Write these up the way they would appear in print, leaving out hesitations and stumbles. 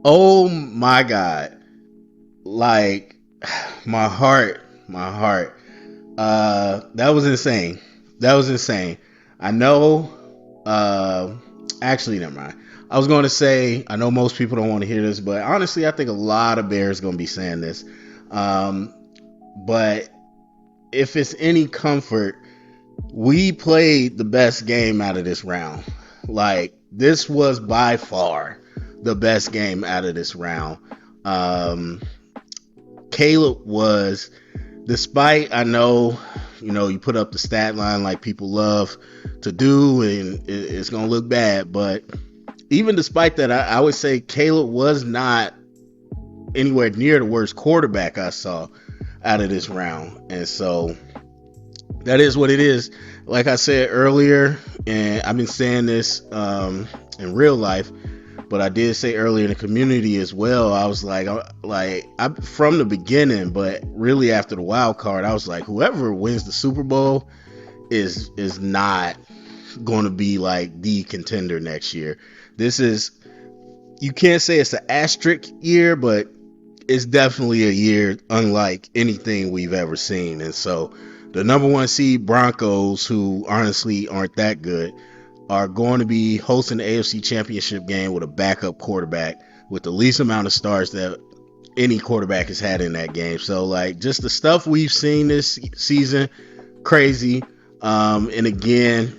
Oh my God. Like my heart. That was insane. That was insane. I know. Uh, Actually, never mind. I was going to say I know most people don't want to hear this, but honestly, I think a lot of Bears going to be saying this. Um, but if it's any comfort, we played the best game out of this round. Like this was by far the best game out of this round. Um, Caleb was, despite I know, you put up the stat line like people love to do, and it's gonna look bad. But even despite that, I would say Caleb was not anywhere near the worst quarterback I saw out of this round, and so that is what it is. Like I said earlier, and I've been saying this in real life, but I did say earlier in the community as well. I was I from the beginning, but really after the wild card, I was like, whoever wins the Super Bowl is not going to be like the contender next year. This is, you can't say it's an asterisk year, but it's definitely a year unlike anything we've ever seen. And so the number one seed Broncos, who honestly aren't that good, are going to be hosting the AFC Championship game with a backup quarterback with the least amount of starts that any quarterback has had in that game. So like just the stuff we've seen this season, crazy. And again,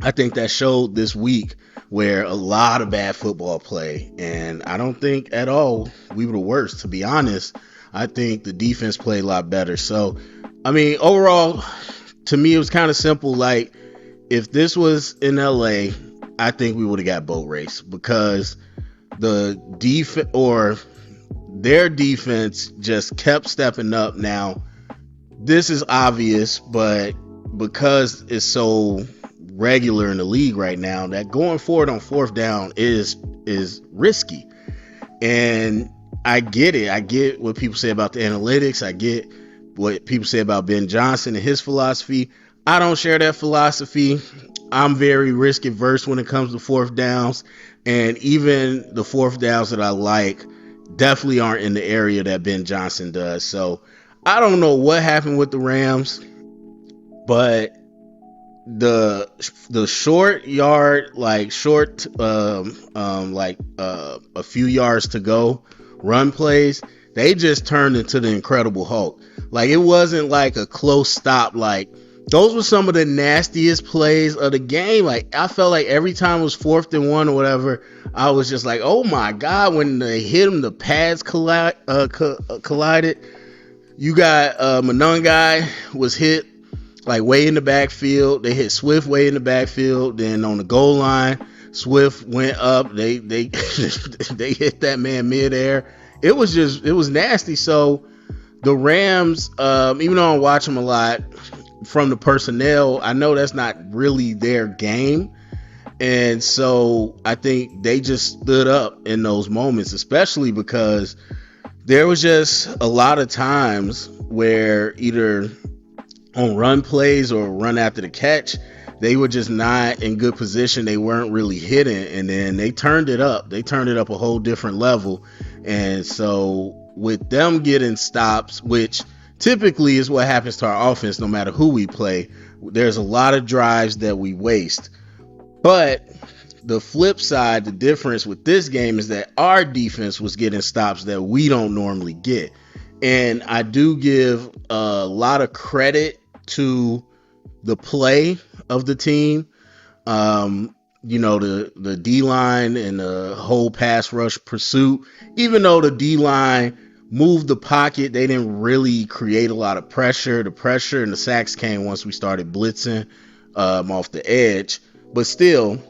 I think that showed this week where a lot of bad football play, and I don't think at all we were the worst. To be honest, I think the defense played a lot better. So, I mean, overall, to me, it was kind of simple. Like, if this was in LA, I think we would have got boat race because the defense or their defense just kept stepping up. Now, this is obvious, but because it's so regular in the league right now, that going forward on fourth down is risky. And I get it. I get what people say about the analytics. I get what people say about Ben Johnson and his philosophy. I don't share that philosophy. I'm very risk averse when it comes to fourth downs. And even the fourth downs that I like definitely aren't in the area that Ben Johnson does. So I don't know what happened with the Rams, but the short yard, like short a few yards to go run plays, they just turned into the Incredible Hulk. Like it wasn't like a close stop. Like those were some of the nastiest plays of the game. Like I felt like every time it was 4th and 1 or whatever, I was just like, oh my god, when they hit him, the pads collided. You got Manon guy was hit like way in the backfield. They hit Swift way in the backfield. Then on the goal line, Swift went up. They they hit that man midair. It was nasty. So the Rams, even though I watch them a lot from the personnel, I know that's not really their game. And so I think they just stood up in those moments, especially because there was just a lot of times where either on run plays or run after the catch, they were just not in good position. They weren't really hitting, and then they turned it up. They turned it up a whole different level. And so with them getting stops, which typically is what happens to our offense no matter who we play, there's a lot of drives that we waste. But the flip side, the difference with this game is that our defense was getting stops that we don't normally get. And I do give a lot of credit to the play of the team. The D line and the whole pass rush pursuit. Even though the D line moved the pocket, they didn't really create a lot of pressure. The pressure and the sacks came once we started blitzing off the edge. But still,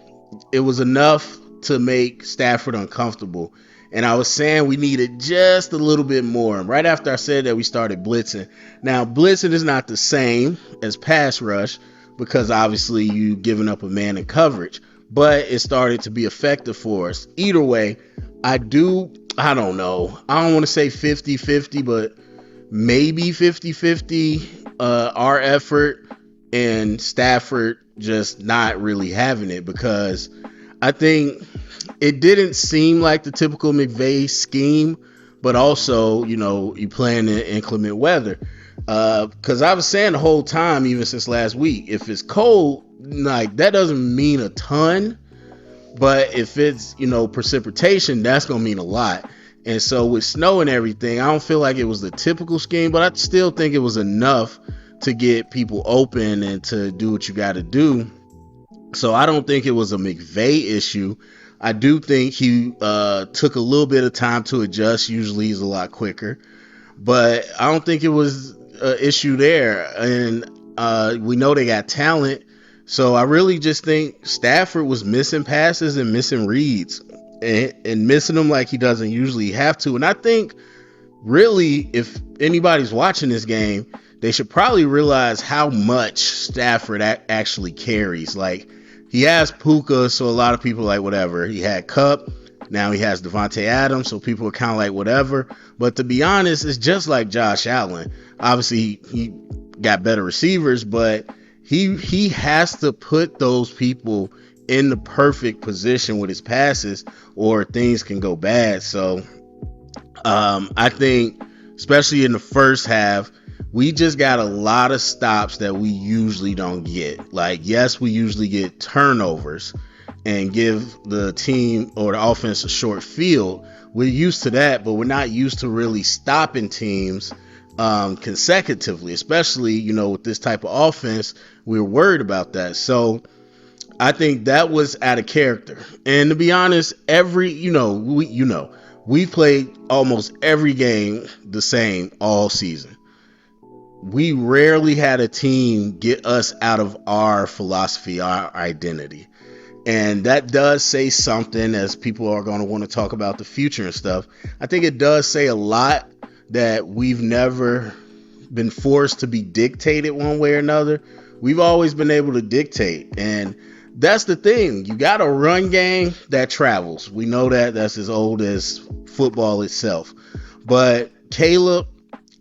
it was enough to make Stafford uncomfortable. And I was saying we needed just a little bit more. Right after I said that, we started blitzing. Now, blitzing is not the same as pass rush because obviously you giving up a man in coverage. But it started to be effective for us. Either way, I don't know. I don't want to say 50-50, but maybe 50-50. Our effort and Stafford just not really having it, because I think it didn't seem like the typical McVay scheme, but also, you playing in inclement weather. Because I was saying the whole time, even since last week, if it's cold, like that doesn't mean a ton, but if it's, precipitation, that's gonna mean a lot. And so with snow and everything, I don't feel like it was the typical scheme, but I still think it was enough to get people open and to do what you got to do. So I don't think it was a McVay issue. I do think he took a little bit of time to adjust. Usually he's a lot quicker, but I don't think it was an issue there. And we know they got talent. So I really just think Stafford was missing passes and missing reads and missing them like he doesn't usually have to. And I think really, if anybody's watching this game, they should probably realize how much Stafford actually carries. Like, he has Puka, so a lot of people are like, whatever. He had Kupp, now he has Devontae Adams, so people are kind of like, whatever. But to be honest, it's just like Josh Allen. Obviously, he got better receivers, but he has to put those people in the perfect position with his passes, or things can go bad. So I think, especially in the first half, we just got a lot of stops that we usually don't get. Like, yes, we usually get turnovers and give the team or the offense a short field. We're used to that, but we're not used to really stopping teams consecutively, especially, with this type of offense. We're worried about that. So I think that was out of character. And to be honest, we played almost every game the same all season. We rarely had a team get us out of our philosophy, our identity. And that does say something, as people are going to want to talk about the future and stuff. I think it does say a lot that we've never been forced to be dictated one way or another. We've always been able to dictate. And that's the thing. You got a run game that travels. We know that. That's as old as football itself. But Caleb,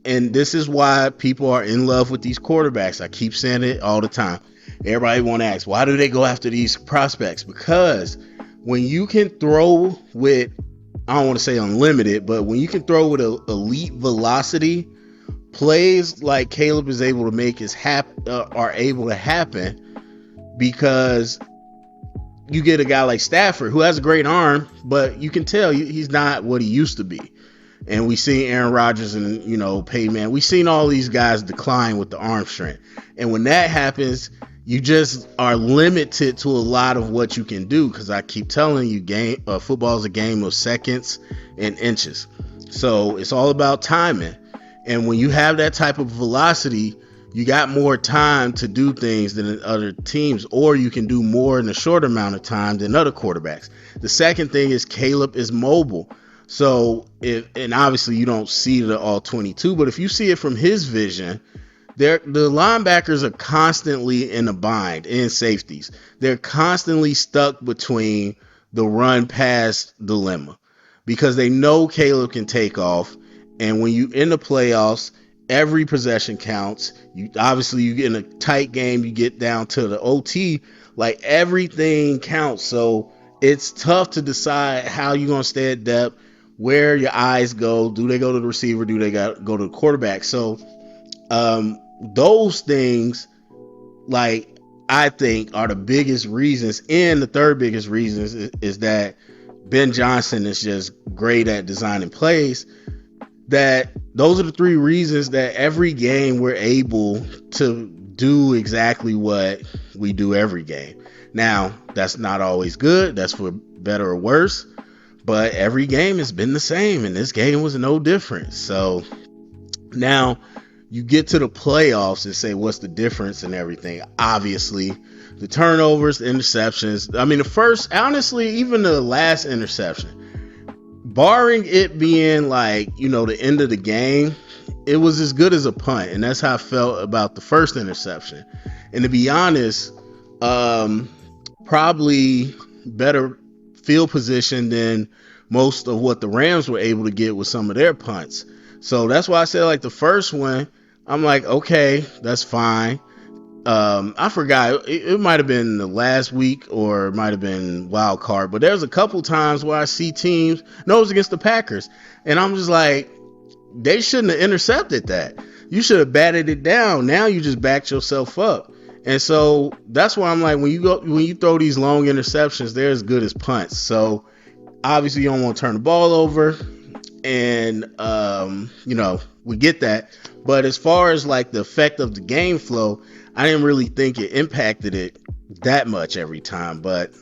and this is why people are in love with these quarterbacks. I keep saying it all the time. Everybody want to ask, why do they go after these prospects? Because when you can throw with, I don't want to say unlimited, but when you can throw with elite velocity, plays like Caleb is able to make are able to happen, because you get a guy like Stafford who has a great arm, but you can tell he's not what he used to be. And we seen Aaron Rodgers and, Peyton Manning. We seen all these guys decline with the arm strength. And when that happens, you just are limited to a lot of what you can do. Because I keep telling you, football is a game of seconds and inches. So it's all about timing. And when you have that type of velocity, you got more time to do things than other teams, or you can do more in a shorter amount of time than other quarterbacks. The second thing is Caleb is mobile. So, and obviously you don't see the all 22, but if you see it from his vision, the linebackers are constantly in a bind, and safeties. They're constantly stuck between the run pass dilemma, because they know Caleb can take off. And when you in the playoffs, every possession counts. You get in a tight game, you get down to the OT, like everything counts. So it's tough to decide how you're going to stay at depth, where your eyes go. Do they go to the receiver? Do they go to the quarterback? So those things, like, I think are the biggest reasons. And the third biggest reason is that Ben Johnson is just great at designing plays. That those are the three reasons that every game we're able to do exactly what we do every game. Now, that's not always good. That's for better or worse. But every game has been the same, and this game was no different. So now you get to the playoffs and say, what's the difference and everything? Obviously, the turnovers, the interceptions. I mean, even the last interception, barring it being like, the end of the game, it was as good as a punt. And that's how I felt about the first interception. And to be honest, probably better field position than most of what the Rams were able to get with some of their punts. So that's why I said, like, the first one, I'm like, okay, that's fine. I forgot. It might have been the last week or it might have been wild card, but there's a couple times where I see teams. No, it was against the Packers, and I'm just like, they shouldn't have intercepted that. You should have batted it down. Now you just backed yourself up. And so that's why I'm like, when you throw these long interceptions, they're as good as punts. So obviously you don't want to turn the ball over, and we get that. But as far as like the effect of the game flow, I didn't really think it impacted it that much every time. But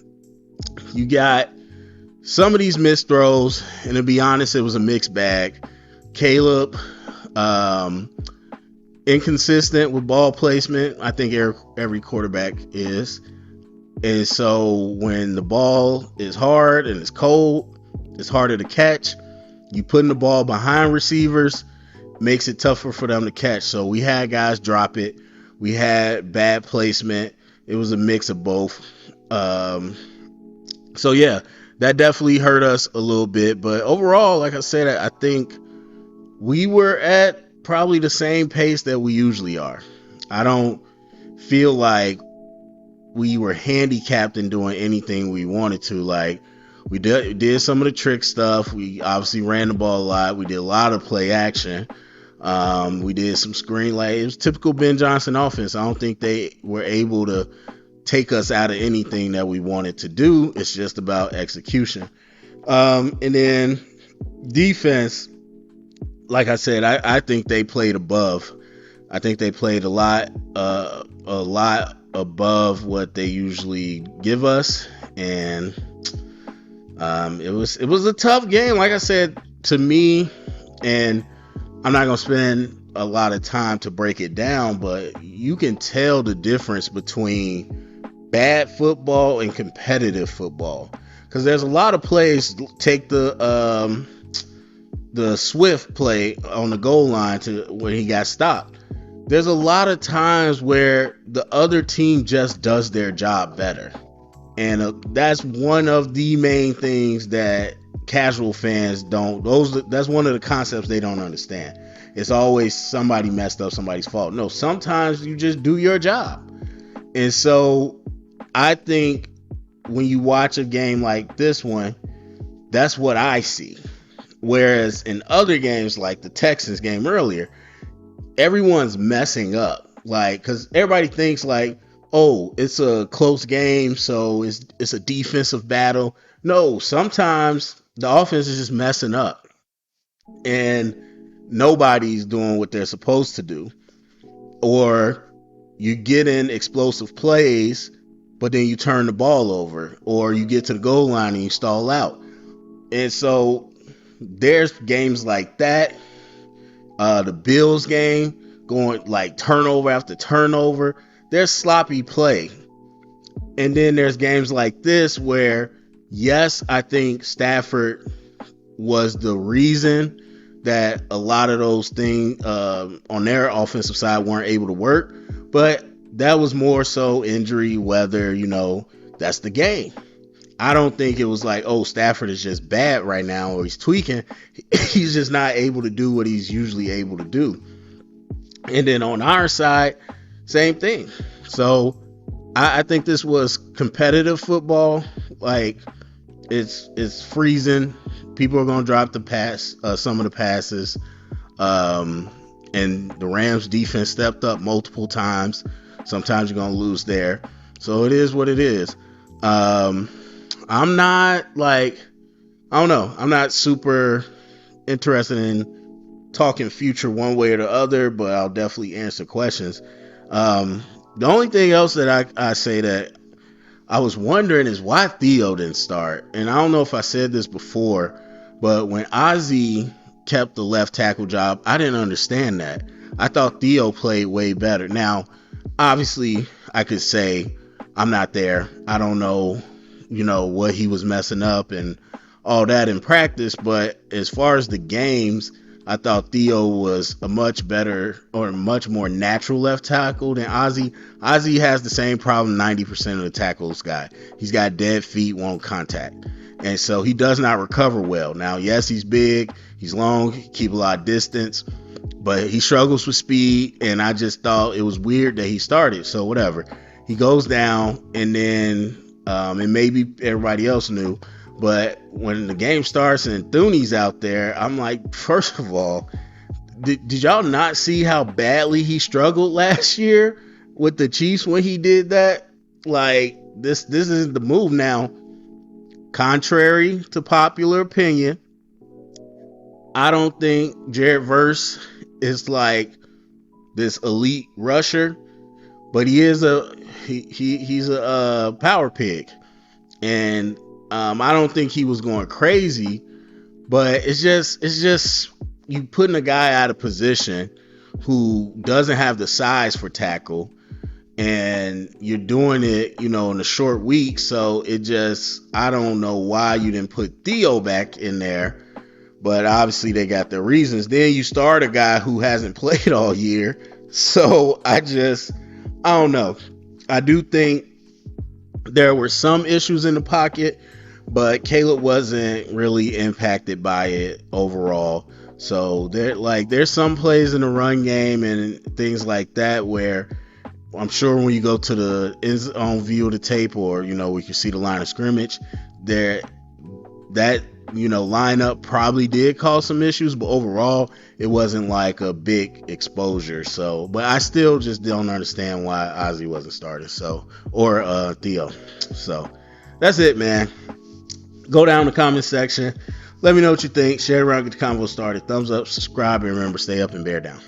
you got some of these missed throws, and to be honest, it was a mixed bag. Caleb, inconsistent with ball placement. I think every quarterback is. And so when the ball is hard and it's cold, it's harder to catch. You putting the ball behind receivers makes it tougher for them to catch. So we had guys drop it. We had bad placement. It was a mix of both. So yeah, that definitely hurt us a little bit. But overall, like I said, I think we were at probably the same pace that we usually are. I don't feel like we were handicapped in doing anything we wanted to. Like, we did some of the trick stuff. We obviously ran the ball a lot. We did a lot of play action. We did some screen. Like, it was typical Ben Johnson offense. I don't think they were able to take us out of anything that we wanted to do. It's just about execution. And then defense, like I said, I think they played above. I think they played a lot above what they usually give us, and it was a tough game, like I said, to me. And I'm not gonna spend a lot of time to break it down, but you can tell the difference between bad football and competitive football, because there's a lot of plays. Take the Swift play on the goal line to when he got stopped. There's a lot of times where the other team just does their job better. And that's one of the main things that casual fans don't. That's one of the concepts they don't understand. It's always somebody messed up, somebody's fault. No, sometimes you just do your job. And so I think when you watch a game like this one, that's what I see. Whereas in other games like the Texans game earlier, everyone's messing up, like, because everybody thinks like, oh, it's a close game, so it's a defensive battle. No, sometimes the offense is just messing up and nobody's doing what they're supposed to do, or you get in explosive plays but then you turn the ball over, or you get to the goal line and you stall out. And so there's games like that. The Bills game, going like turnover after turnover. There's sloppy play. And then there's games like this where, yes, I think Stafford was the reason that a lot of those things on their offensive side weren't able to work. But that was more so injury, weather, that's the game. I don't think it was like, oh, Stafford is just bad right now or he's tweaking. He's just not able to do what he's usually able to do. And then on our side, same thing. So I think this was competitive football. Like, it's freezing. People are going to drop some of the passes. And the Rams defense stepped up multiple times. Sometimes you're going to lose there. So it is what it is. I'm not I'm not super interested in talking future one way or the other, but I'll definitely answer questions. The only thing else that I say that I was wondering is why Theo didn't start. And I don't know if I said this before, but when Ozzie kept the left tackle job, I didn't understand that. I thought Theo played way better. Now, obviously, I could say I'm not there. I don't know, what he was messing up and all that in practice. But as far as the games, I thought Theo was a much better or much more natural left tackle than Ozzie. Ozzie has the same problem 90% of the tackles got. He's got dead feet, won't contact. And so he does not recover well. Now, yes, he's big, he's long, he keep a lot of distance. but he struggles with speed, and I just thought it was weird that he started. So whatever, he goes down, and then and maybe everybody else knew, but when the game starts and Thuney's out there, I'm like, first of all, did y'all not see how badly he struggled last year with the Chiefs when he did that? Like this is the move now. Contrary to popular opinion, I don't think Jared Verse is like this elite rusher, but he's a power pig, and I don't think he was going crazy, but it's just you putting a guy out of position who doesn't have the size for tackle, and you're doing it, in a short week. So I don't know why you didn't put Theo back in there, but obviously they got their reasons. Then you start a guy who hasn't played all year. So I don't know. I do think there were some issues in the pocket, but Caleb wasn't really impacted by it overall. So there's some plays in the run game and things like that where I'm sure when you go to the end zone view of the tape, or we can see the line of scrimmage there, that lineup probably did cause some issues, but overall it wasn't like a big exposure. So, but I still just don't understand why Ozzy wasn't started, or Theo. So that's it, man. Go down in the comment section, let me know what you think, share it around, get the convo started, thumbs up, subscribe, and remember, stay up and bear down.